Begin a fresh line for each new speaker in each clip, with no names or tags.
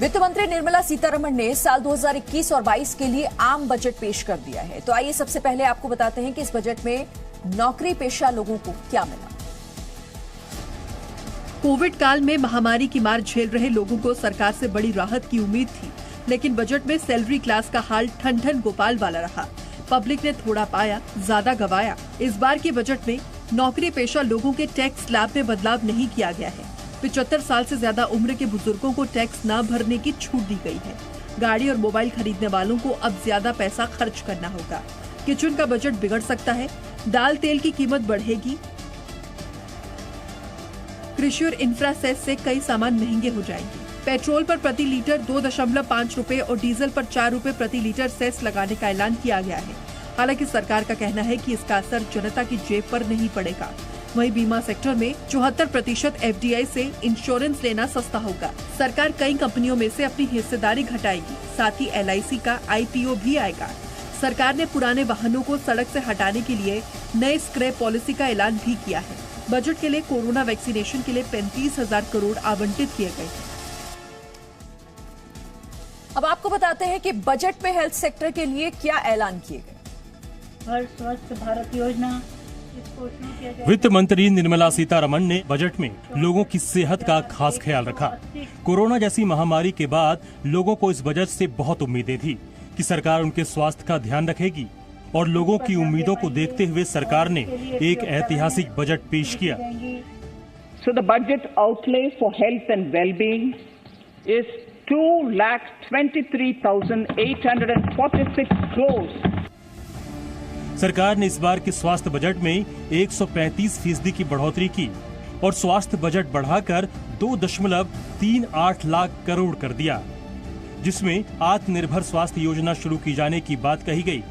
वित्त मंत्री निर्मला सीतारमण ने साल 2021 और 22 के लिए आम बजट पेश कर दिया है। तो आइए सबसे पहले आपको बताते हैं कि इस बजट में नौकरी पेशा लोगों को क्या मिला।
कोविड काल में महामारी की मार झेल रहे लोगों को सरकार से बड़ी राहत की उम्मीद थी, लेकिन बजट में सैलरी क्लास का हाल ठन गोपाल वाला रहा। पब्लिक ने थोड़ा पाया, ज्यादा गवाया। इस बार के बजट में नौकरी पेशा लोगों के टैक्स स्लैब में बदलाव नहीं किया गया है। 75 साल से ज्यादा उम्र के बुजुर्गों को टैक्स न भरने की छूट दी गई है। गाड़ी और मोबाइल खरीदने वालों को अब ज्यादा पैसा खर्च करना होगा। किचन का बजट बिगड़ सकता है। दाल तेल की कीमत बढ़ेगी। कृषि और इंफ्रा सेस से कई सामान महंगे हो जाएंगे। पेट्रोल पर प्रति लीटर 2.5 रुपए और डीजल पर 4 रुपए प्रति लीटर सेस लगाने का ऐलान किया गया है। हालांकि सरकार का कहना है कि इसका असर जनता की जेब पर नहीं पड़ेगा। वहीं बीमा सेक्टर में 74% FDI से इंश्योरेंस लेना सस्ता होगा। सरकार कई कंपनियों में से अपनी हिस्सेदारी घटाएगी। साथ ही LIC का IPO भी आएगा। सरकार ने पुराने वाहनों को सड़क से हटाने के लिए नए स्क्रैप पॉलिसी का ऐलान भी किया है। बजट के लिए कोरोना वैक्सीनेशन के लिए 35,000 करोड़ आवंटित किए गए हैं।
अब आपको बताते हैं कि बजट में हेल्थ सेक्टर के लिए क्या ऐलान किए गए।
हर स्वस्थ भारत योजना
वित्त मंत्री निर्मला सीतारमण ने बजट में लोगों की सेहत का खास ख्याल रखा। कोरोना जैसी महामारी के बाद लोगों को इस बजट से बहुत उम्मीदें थी कि सरकार उनके स्वास्थ्य का ध्यान रखेगी और लोगों की उम्मीदों को देखते हुए सरकार ने एक ऐतिहासिक बजट पेश किया।
So the budget outlay for health and well-being is 2,23,846 crores.
सरकार ने इस बार के स्वास्थ्य बजट में 135% की बढ़ोतरी की और स्वास्थ्य बजट बढ़ाकर 2.38 लाख करोड़ कर दिया, जिसमें आत्मनिर्भर स्वास्थ्य योजना शुरू की जाने की बात कही गई,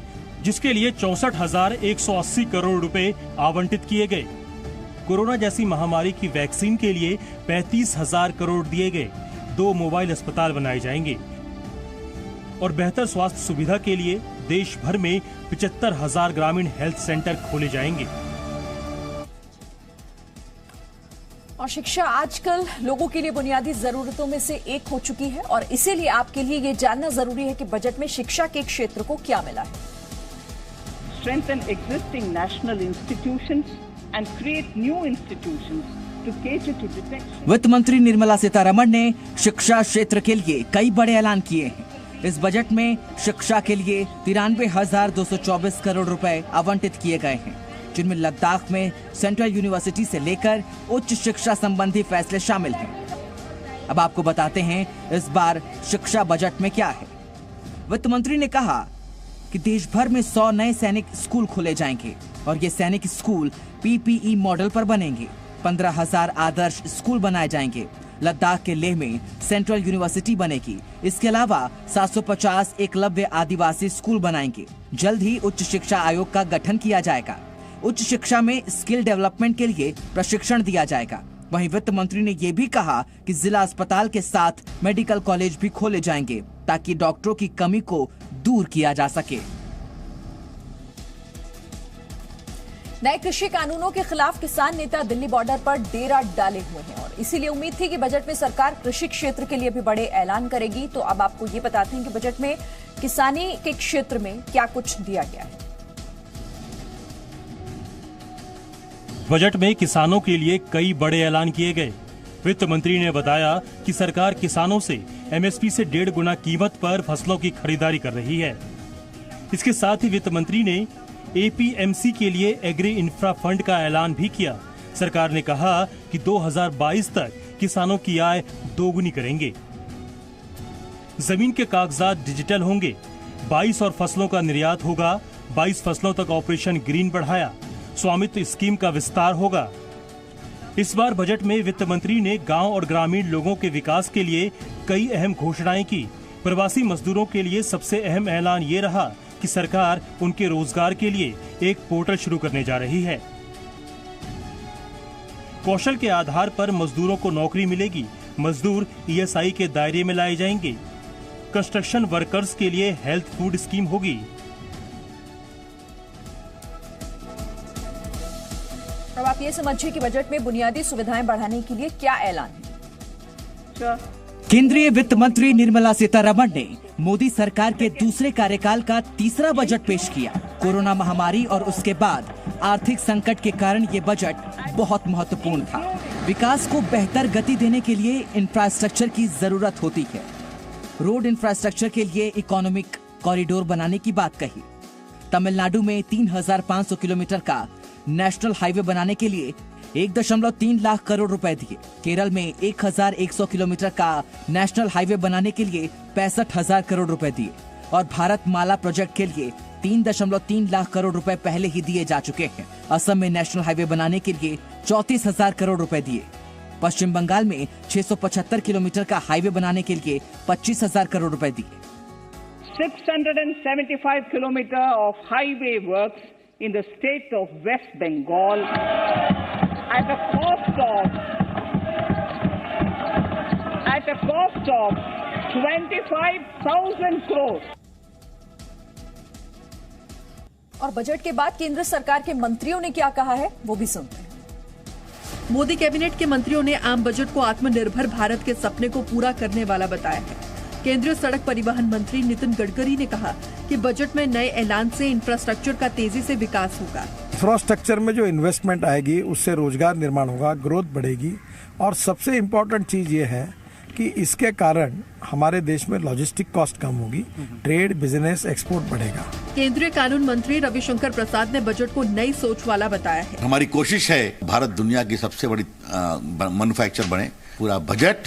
जिसके लिए 64,180 करोड़ रुपए आवंटित किए गए। कोरोना जैसी महामारी की वैक्सीन के लिए 35,000 करोड़ दिए गए। 2 मोबाइल अस्पताल बनाए जाएंगे और बेहतर स्वास्थ्य सुविधा के लिए देश भर में 75,000 ग्रामीण हेल्थ सेंटर खोले जाएंगे।
और शिक्षा आजकल लोगों के लिए बुनियादी जरूरतों में से एक हो चुकी है और इसीलिए आपके लिए ये जानना जरूरी है कि बजट में शिक्षा के क्षेत्र को क्या मिला है।
Strengthen existing national institutions and create new institutions to cater to detection.
वित्त मंत्री निर्मला सीतारमण ने शिक्षा क्षेत्र के लिए कई बड़े ऐलान किए हैं। इस बजट में शिक्षा के लिए 93,224 करोड़ रुपए आवंटित किए गए हैं, जिनमें लद्दाख में सेंट्रल यूनिवर्सिटी से लेकर उच्च शिक्षा संबंधी फैसले शामिल हैं। अब आपको बताते हैं इस बार शिक्षा बजट में क्या है। वित्त मंत्री ने कहा कि देश भर में 100 नए सैनिक स्कूल खोले जाएंगे और ये सैनिक स्कूल PPE मॉडल पर बनेंगे। 15,000 आदर्श स्कूल बनाए जाएंगे। लद्दाख के लेह में सेंट्रल यूनिवर्सिटी बनेगी। इसके अलावा 750 एकलव्य आदिवासी स्कूल बनाएंगे। जल्द ही उच्च शिक्षा आयोग का गठन किया जाएगा। उच्च शिक्षा में स्किल डेवलपमेंट के लिए प्रशिक्षण दिया जाएगा। वहीं वित्त मंत्री ने ये भी कहा कि जिला अस्पताल के साथ मेडिकल कॉलेज भी खोले जाएंगे ताकि डॉक्टरों की कमी को दूर किया जा सके।
नए कृषि कानूनों के खिलाफ किसान नेता दिल्ली बॉर्डर पर डेरा डाले हुए हैं और इसीलिए उम्मीद थी कि बजट में सरकार कृषि क्षेत्र के लिए भी बड़े ऐलान करेगी। तो अब आपको ये बताते हैं कि बजट में किसानी के क्षेत्र में क्या कुछ दिया गया है।
बजट में किसानों के लिए कई बड़े ऐलान किए गए। वित्त मंत्री ने बताया कि सरकार किसानों से MSP से 1.5 गुना कीमत पर फसलों की खरीदारी कर रही है। इसके साथ ही वित्त मंत्री ने APMC के लिए एग्री इंफ्रा फंड का ऐलान भी किया। सरकार ने कहा कि 2022 तक किसानों की आय दोगुनी करेंगे। जमीन के कागजात डिजिटल होंगे। 22 और फसलों का निर्यात होगा। 22 फसलों तक ऑपरेशन ग्रीन बढ़ाया। स्वामित्व स्कीम का विस्तार होगा। इस बार बजट में वित्त मंत्री ने गांव और ग्रामीण लोगों के विकास के लिए कई अहम घोषणाएं की। प्रवासी मजदूरों के लिए सबसे अहम ऐलान ये रहा कि सरकार उनके रोजगार के लिए एक पोर्टल शुरू करने जा रही है। कौशल के आधार पर मजदूरों को नौकरी मिलेगी। मजदूर ESI के दायरे में लाए जाएंगे। कंस्ट्रक्शन वर्कर्स के लिए हेल्थ फूड स्कीम होगी।
अब आप ये समझिए कि बजट में बुनियादी सुविधाएं बढ़ाने के लिए क्या ऐलान है।
केंद्रीय वित्त मंत्री निर्मला सीतारमण ने मोदी सरकार के दूसरे कार्यकाल का तीसरा बजट पेश किया। कोरोना महामारी और उसके बाद आर्थिक संकट के कारण ये बजट बहुत महत्वपूर्ण था। विकास को बेहतर गति देने के लिए इंफ्रास्ट्रक्चर की जरूरत होती है। रोड इंफ्रास्ट्रक्चर के लिए इकोनॉमिक कॉरिडोर बनाने की बात कही। तमिलनाडु में 3,500 किलोमीटर का नेशनल हाईवे बनाने के लिए 1.3 लाख करोड़ रुपए दिए। केरल में 1,100 किलोमीटर का नेशनल हाईवे बनाने के लिए 65,000 करोड़ रुपए दिए और भारत माला प्रोजेक्ट के लिए 3.3 लाख करोड़ रुपए पहले ही दिए जा चुके हैं। असम में नेशनल हाईवे बनाने के लिए 34,000 करोड़ रुपए दिए। पश्चिम बंगाल में 675 किलोमीटर का हाईवे बनाने के लिए 25,000 करोड़ रुपए दिए।
675 kilometers of highway works in the state of West Bengal at a cost of 25,000 crores.
और बजट के बाद केंद्र सरकार के मंत्रियों ने क्या कहा है वो भी सुनते हैं।
मोदी कैबिनेट के मंत्रियों ने आम बजट को आत्मनिर्भर भारत के सपने को पूरा करने वाला बताया है। केंद्रीय सड़क परिवहन मंत्री नितिन गडकरी ने कहा कि बजट में नए ऐलान से इंफ्रास्ट्रक्चर का तेजी से विकास होगा।
इंफ्रास्ट्रक्चर में जो इन्वेस्टमेंट आएगी उससे रोजगार निर्माण होगा, ग्रोथ बढ़ेगी और सबसे इम्पोर्टेंट चीज ये है कि इसके कारण हमारे देश में लॉजिस्टिक कॉस्ट कम होगी, ट्रेड, बिजनेस, एक्सपोर्ट बढ़ेगा।
केंद्रीय कानून मंत्री रविशंकर प्रसाद ने बजट को नई सोच वाला बताया है।
हमारी कोशिश है भारत दुनिया की सबसे बड़ी मैन्युफैक्चर बने। पूरा budget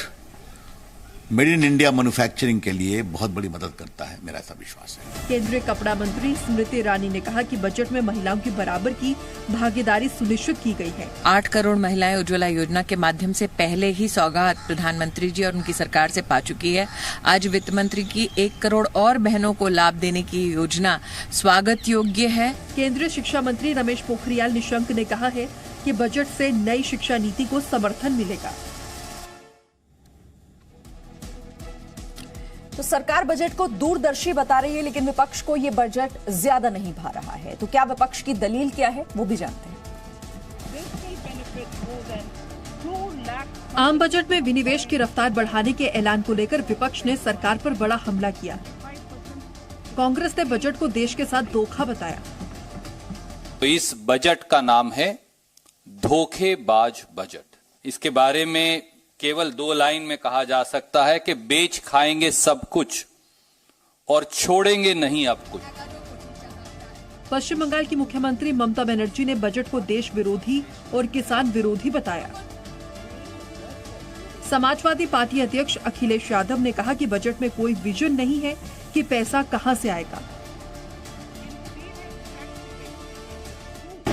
made in India manufacturing के लिए बहुत बड़ी मदद करता है, मेरा ऐसा विश्वास है।
केंद्रीय कपड़ा मंत्री स्मृति ईरानी ने कहा कि बजट में महिलाओं की बराबर की भागीदारी सुनिश्चित की गई है।
8 करोड़ महिलाएं उज्ज्वला योजना के माध्यम से पहले ही सौगात प्रधानमंत्री जी और उनकी सरकार से पा चुकी है। आज वित्त मंत्री की 1 करोड़ और बहनों को लाभ देने की योजना स्वागत योग्य है।
केंद्रीय शिक्षा मंत्री रमेश पोखरियाल निशंक ने कहा है कि बजट से नई शिक्षा नीति को समर्थन मिलेगा।
तो सरकार बजट को दूरदर्शी बता रही है, लेकिन विपक्ष को ये बजट ज्यादा नहीं भा रहा है। तो क्या विपक्ष की दलील क्या है वो भी जानते हैं।
आम बजट में विनिवेश की रफ्तार बढ़ाने के ऐलान को लेकर विपक्ष ने सरकार पर बड़ा हमला किया। कांग्रेस ने बजट को देश के साथ धोखा बताया।
तो इस बजट का नाम है धोखेबाज बजट। इसके बारे में केवल 2 लाइन में कहा जा सकता है कि बेच खाएंगे सब कुछ और छोड़ेंगे नहीं अब कुछ।
पश्चिम बंगाल की मुख्यमंत्री ममता बनर्जी ने बजट को देश विरोधी और किसान विरोधी बताया। समाजवादी पार्टी अध्यक्ष अखिलेश यादव ने कहा कि बजट में कोई विजन नहीं है कि पैसा कहां से आएगा।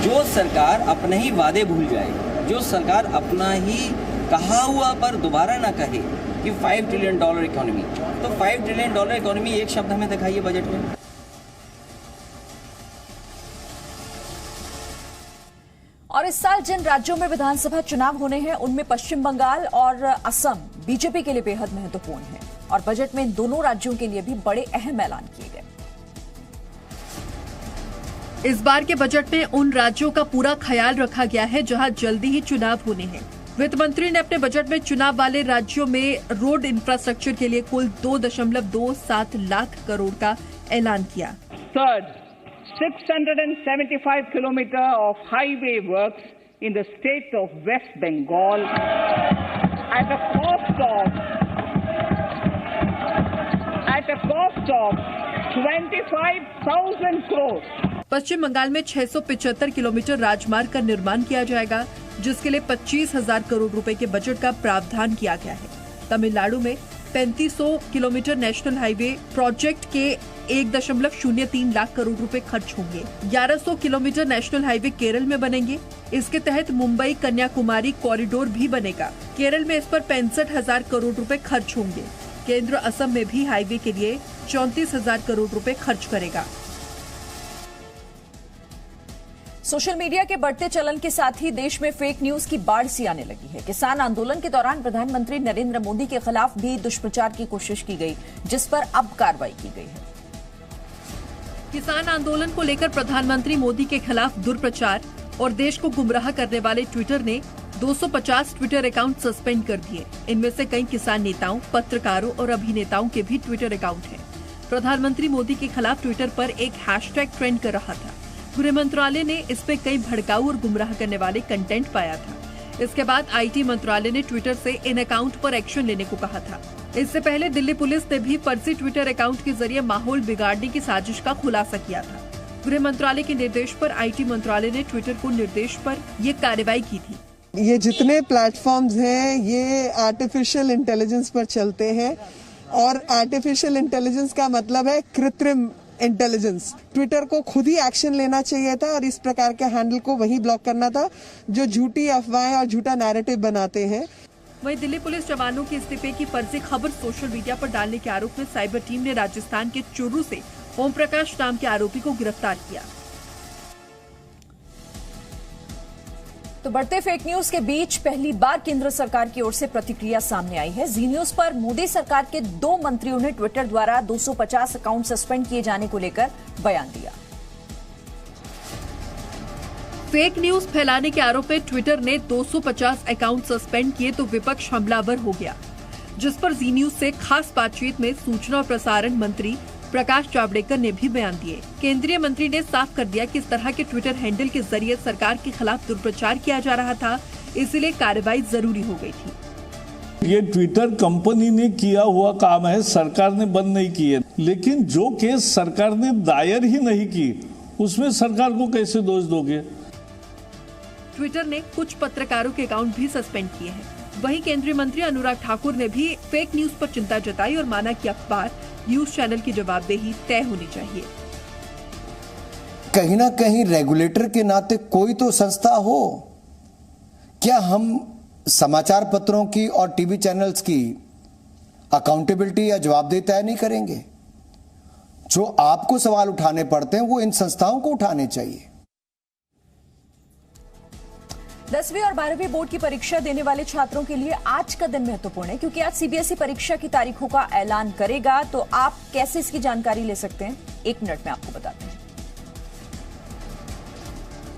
जो सरकार अपने ही वादे भूल जाए, जो सरकार अपना ही कहा हुआ पर दोबारा ना कहे कि $5 ट्रिलियन इकोनॉमी, तो $5 ट्रिलियन इकोनॉमी एक शब्द हमें दिखाइए बजट में।
और इस साल जिन राज्यों में विधानसभा चुनाव होने हैं उनमें पश्चिम बंगाल और असम बीजेपी के लिए बेहद महत्वपूर्ण है और बजट में इन दोनों राज्यों के लिए भी बड़े अहम ऐलान किए गए।
इस बार के बजट में उन राज्यों का पूरा ख्याल रखा गया है जहां जल्दी ही चुनाव होने हैं। वित्त मंत्री ने अपने बजट में चुनाव वाले राज्यों में रोड इंफ्रास्ट्रक्चर के लिए कुल 2.27 लाख करोड़ का ऐलान किया।
Third, 675 kilometers of highway works in the state of West Bengal at a cost of 25,000 crores.
पश्चिम बंगाल में 675 किलोमीटर राजमार्ग का निर्माण किया जाएगा, जिसके लिए 25,000 करोड़ रुपए के बजट का प्रावधान किया गया है। तमिलनाडु में 3500 किलोमीटर नेशनल हाईवे प्रोजेक्ट के 1.03 लाख करोड़ रुपए खर्च होंगे। 1100 किलोमीटर नेशनल हाईवे केरल में बनेंगे। इसके तहत मुंबई कन्याकुमारी कॉरिडोर भी बनेगा। केरल में इस पर 65,000 करोड़ रुपए खर्च होंगे। केंद्र असम में भी हाईवे के लिए 34,000 करोड़ रुपए खर्च करेगा।
सोशल मीडिया के बढ़ते चलन के साथ ही देश में फेक न्यूज की बाढ़ सी आने लगी है। किसान आंदोलन के दौरान प्रधानमंत्री नरेंद्र मोदी के खिलाफ भी दुष्प्रचार की कोशिश की गई, जिस पर अब कार्रवाई की गई है।
किसान आंदोलन को लेकर प्रधानमंत्री मोदी के खिलाफ दुष्प्रचार और देश को गुमराह करने वाले ट्विटर ने 250 ट्विटर अकाउंट सस्पेंड कर दिए। इनमें से कई किसान नेताओं, पत्रकारों और अभिनेताओं के भी ट्विटर अकाउंट हैं। प्रधानमंत्री मोदी के खिलाफ ट्विटर पर एक हैशटैग ट्रेंड कर रहा था। गृह मंत्रालय ने इस पे कई भड़काऊ और गुमराह करने वाले कंटेंट पाया था। इसके बाद IT मंत्रालय ने ट्विटर से इन अकाउंट पर एक्शन लेने को कहा था। इससे पहले दिल्ली पुलिस ने भी फर्जी ट्विटर अकाउंट के जरिए माहौल बिगाड़ने की साजिश का खुलासा किया था। गृह मंत्रालय के निर्देश पर IT मंत्रालय ने ट्विटर को निर्देश पर ये कार्रवाई की थी।
ये जितने प्लेटफॉर्म्स हैं ये आर्टिफिशियल इंटेलिजेंस पर चलते हैं और आर्टिफिशियल इंटेलिजेंस का मतलब है कृत्रिम इंटेलिजेंस। ट्विटर को खुद ही एक्शन लेना चाहिए था और इस प्रकार के हैंडल को वही ब्लॉक करना था जो झूठी अफवाहें और झूठा नैरेटिव बनाते हैं।
वहीं दिल्ली पुलिस जवानों के इस्तीफे की फर्जी खबर सोशल मीडिया पर डालने के आरोप में साइबर टीम ने राजस्थान के चुरू से ओम प्रकाश नाम के आरोपी को गिरफ्तार किया।
तो बढ़ते फेक न्यूज के बीच पहली बार केंद्र सरकार की ओर से प्रतिक्रिया सामने आई है। जी न्यूज पर मोदी सरकार के 2 मंत्रियों ने ट्विटर द्वारा 250 अकाउंट सस्पेंड किए जाने को लेकर बयान दिया।
फेक न्यूज फैलाने के आरोप में ट्विटर ने 250 अकाउंट सस्पेंड किए तो विपक्ष हमलावर हो गया, जिस पर जी न्यूज से खास बातचीत में सूचना और प्रसारण मंत्री प्रकाश जावड़ेकर ने भी बयान दिए। केंद्रीय मंत्री ने साफ कर दिया कि इस तरह के ट्विटर हैंडल के जरिए सरकार के खिलाफ दुष्प्रचार किया जा रहा था, इसलिए कार्रवाई जरूरी हो गई थी।
ये ट्विटर कंपनी ने किया हुआ काम है, सरकार ने बंद नहीं किए। लेकिन जो केस सरकार ने दायर ही नहीं की उसमें सरकार को कैसे दोष दोगे?
ट्विटर ने कुछ पत्रकारों के अकाउंट भी सस्पेंड किए हैं। वहीं केंद्रीय मंत्री अनुराग ठाकुर ने भी फेक न्यूज पर चिंता जताई और माना कि अखबार, न्यूज चैनल की जवाबदेही तय होनी चाहिए।
कहीं ना कहीं रेगुलेटर के नाते कोई तो संस्था हो। क्या हम समाचार पत्रों की और टीवी चैनल्स की अकाउंटेबिलिटी या जवाबदेही तय नहीं करेंगे? जो आपको सवाल उठाने पड़ते हैं वो इन संस्थाओं को उठाने चाहिए।
10वीं और 12वीं बोर्ड की परीक्षा देने वाले छात्रों के लिए आज का दिन महत्वपूर्ण है, क्योंकि आज CBSE परीक्षा की तारीखों का ऐलान करेगा। तो आप कैसे इसकी जानकारी ले सकते हैं, 1 मिनट में आपको बताते हैं।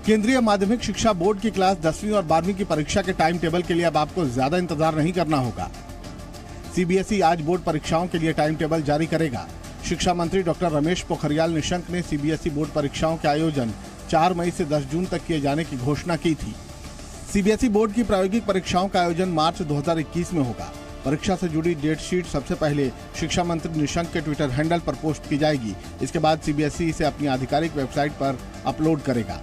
केंद्रीय माध्यमिक शिक्षा बोर्ड की क्लास 10वीं और 12वीं की परीक्षा के टाइम टेबल के लिए अब आपको ज्यादा इंतजार नहीं करना होगा। CBSE आज बोर्ड परीक्षाओं के लिए टाइम टेबल जारी करेगा। शिक्षा मंत्री डॉक्टर रमेश पोखरियाल निशंक ने CBSE बोर्ड परीक्षाओं के आयोजन 4 मई से 10 जून तक किए जाने की घोषणा की थी। CBSE बोर्ड की प्रायोगिक परीक्षाओं का आयोजन मार्च 2021 में होगा। परीक्षा से जुड़ी डेट शीट सबसे पहले शिक्षा मंत्री निशंक के ट्विटर हैंडल पर पोस्ट की जाएगी। इसके बाद CBSE इसे अपनी आधिकारिक वेबसाइट पर अपलोड करेगा।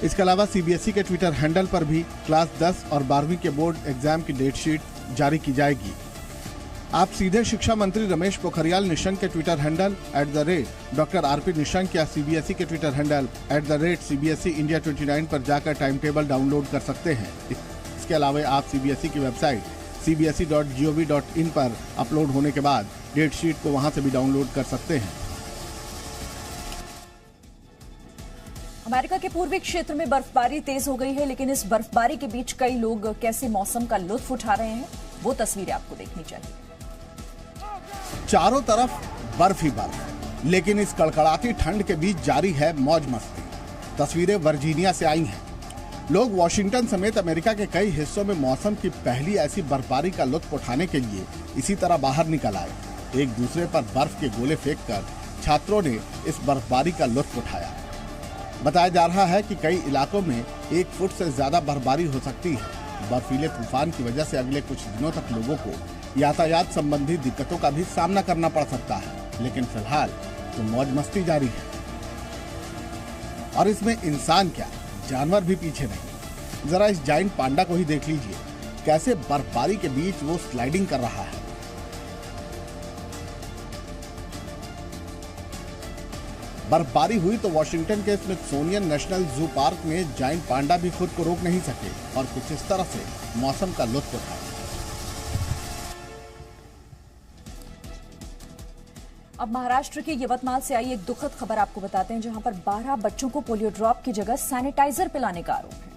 इसके अलावा CBSE के ट्विटर हैंडल पर भी क्लास 10 और 12वीं के बोर्ड एग्जाम की डेट शीट जारी की जाएगी। आप सीधे शिक्षा मंत्री रमेश पोखरियाल निशंक के Twitter handle @Dr. RP Nishank या CBSE के ट्विटर हैंडल @CBSE India 29 पर जाकर टाइम टेबल डाउनलोड कर सकते हैं। इसके अलावा आप CBSE की वेबसाइट cbse.gov.in पर अपलोड होने के बाद डेट शीट को वहां से भी डाउनलोड कर सकते हैं।
अमेरिका के पूर्वी क्षेत्र में बर्फबारी तेज हो गई है, लेकिन इस बर्फबारी के बीच कई लोग कैसे मौसम का लुत्फ उठा रहे हैं, वो तस्वीरें आपको देखनी चाहिए।
चारों तरफ बर्फ ही बर्फ, लेकिन इस कड़कड़ाती ठंड के बीच जारी है मौज मस्ती। तस्वीरें वर्जीनिया से आई हैं। लोग वॉशिंगटन समेत अमेरिका के कई हिस्सों में मौसम की पहली ऐसी बर्फबारी का लुत्फ उठाने के लिए इसी तरह बाहर निकल आए। एक दूसरे पर बर्फ के गोले फेंककर छात्रों ने इस बर्फबारी का लुत्फ उठाया। बताया जा रहा है कि कई इलाकों में 1 फुट से ज्यादा बर्फबारी हो सकती है। बर्फीले तूफान की वजह से अगले कुछ दिनों तक लोगों को यातायात संबंधी दिक्कतों का भी सामना करना पड़ सकता है, लेकिन फिलहाल तो मौज मस्ती जारी है। और इसमें इंसान क्या, जानवर भी पीछे नहीं। जरा इस जायंट पांडा को ही देख लीजिए, कैसे बर्फबारी के बीच वो स्लाइडिंग कर रहा है। बर्फबारी हुई तो वॉशिंगटन के स्मिथसोनियन नेशनल जू पार्क में जायंट पांडा भी खुद को रोक नहीं सके और कुछ इस तरह से मौसम का लुत्फ उठाया।
अब महाराष्ट्र के यवतमाल से आई एक दुखद खबर आपको बताते हैं, जहां पर 12 बच्चों को पोलियो ड्रॉप की जगह सैनिटाइजर पिलाने का आरोप है।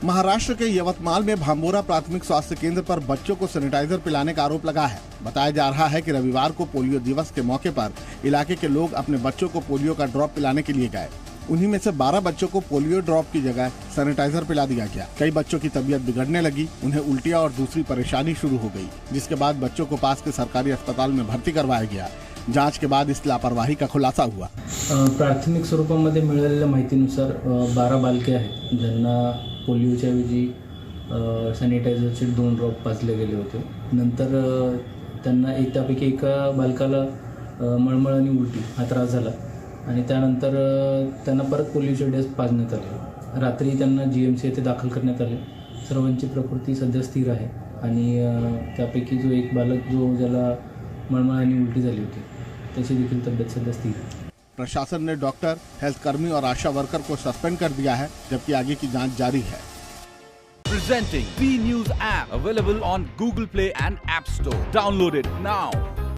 महाराष्ट्र के यवतमाल में भांबोरा प्राथमिक स्वास्थ्य केंद्र पर बच्चों को सैनिटाइजर पिलाने का आरोप लगा है। बताया जा रहा है कि रविवार को पोलियो दिवस के मौके पर इलाके के लोग अपने बच्चों को पोलियो का ड्रॉप पिलाने के लिए गए। उन्हीं में से 12 बच्चों को पोलियो ड्रॉप की जगह सैनिटाइजर पिला दिया गया। कई बच्चों की तबीयत बिगड़ने लगी, उन्हें उल्टियां और दूसरी परेशानी शुरू हो गई, जिसके बाद बच्चों को पास के सरकारी अस्पताल में भर्ती करवाया गया। जांच के बाद इस लापरवाही का खुलासा हुआ।
प्राथमिक स्वरूपामध्ये मिळालेल्या माहितीनुसार 12 बालके आहेत ज्यांना पोलिओच्या ऐवजी सॅनिटायझरचे 2 ड्रॉप पाजले गेले होते। नंतर त्यांना त्यापैकी एका बालकाला मळमळ आणि उलटी हा त्रास झाला आणि त्यानंतर त्यांना परत पोलिओचे डोस पाजण्यात आले। रात्री त्यांना GMC येथे दाखल करण्यात आले। सर्वांची प्रकृती सध्या स्थिर आहे आणि त्यापैकी जो एक बालक ज्याला मळमळ आणि उलटी झाली होती त्याची देखील तब्येत सध्या स्थिर आहे।
प्रशासन ने डॉक्टर, हेल्थ कर्मी और आशा वर्कर को सस्पेंड कर दिया है, जबकि आगे की जांच जारी है।
Presenting B News app available on Google Play and App Store. Download it now.